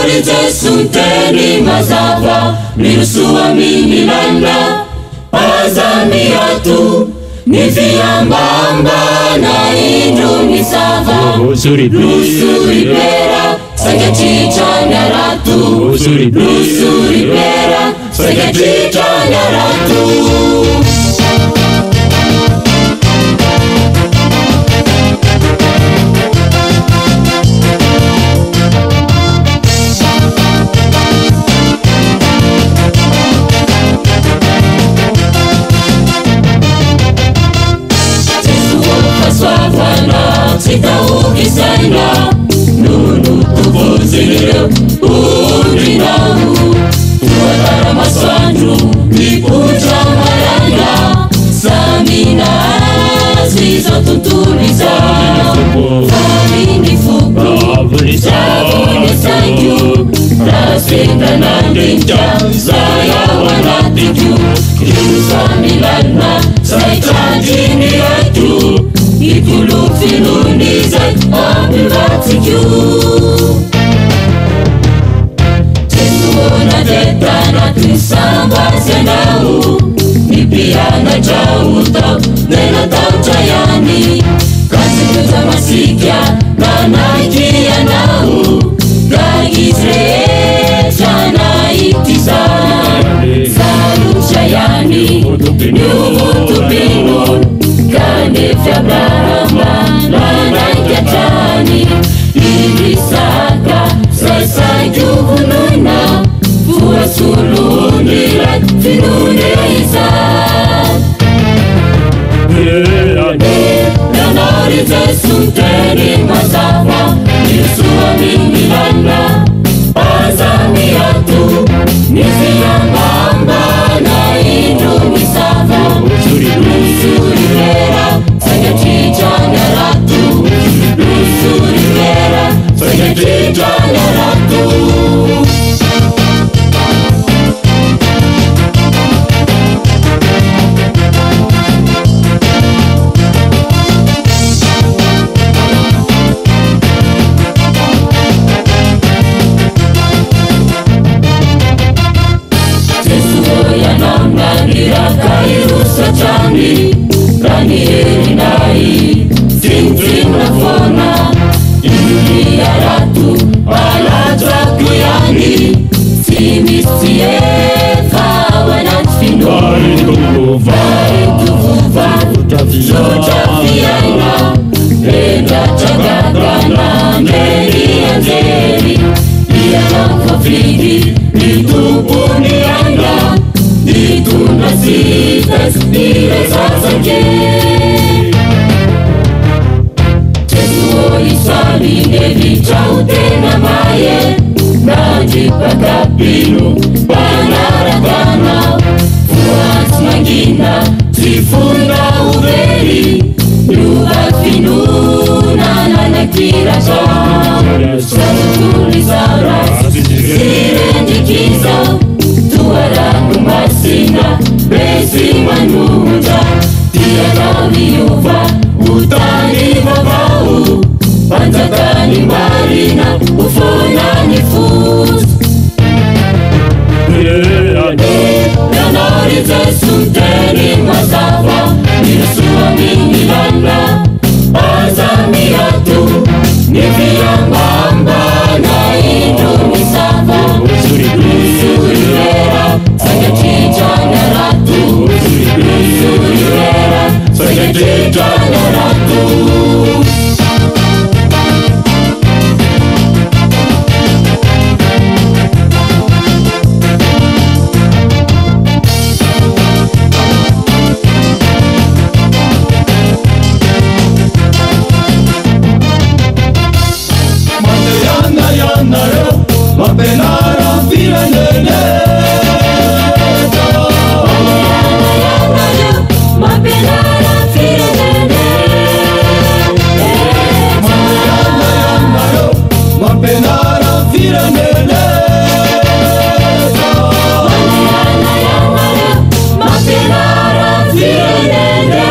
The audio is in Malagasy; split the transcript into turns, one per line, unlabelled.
Ianary Jesu nteny mazava mirosoa minilana aza miato ny fiambamba na indro misava losoripera sangatritra ny arato losoripera sangatritra ny arato Itaokisaina nunu tuvozilio undinahu tuatara maswanju nipuja maranga samina zizo tutuliza famini fuku savuni sanju rasinda nandinja saya wanatiju kiusamilana saitranjini atu ikulu filunizat abivatiju Jesuona tetana tusambasenau nipiana jauta nena tautayani kasikuza masikya nanaikia nau gagisrechana itizan saluchayani nyumutupinun kane fiabrahama lanaikiatani ilisaka saisai juhununa fuasulunirat finuneisan Ianary Jesu nteny mazava mirosoa minilana aza miato ny fiambamba na indro misava losoripera sangatritra ny arato losoripera sangatritra ny arato Kaiusachani kanierinai timtimna fona ili aratu alajakuyani simisiefa wanatfinu varituvuva jotafiaina endachagagana nerianzeri ianakafidi litupunianga Ditunasitas diresasake Jesuo isali nevichautena maye Najipakapinu panarakana Fuas mangina trifunda uveri Luvafinuna nanakirasha Sanutulisara sirendikiza Tuarangu masina besi manuja Tiada viuva utani vavau Panjatani marina ufona nifus Ianary Jesu nteny mazava mirosoa minilana aza miato ny fiambamba na indro misava losoripera sangatritra ny arato losoripera sangatritra ny arato Mapenara filanene Mapenara filanene Mapenara filanene Mapenara filanene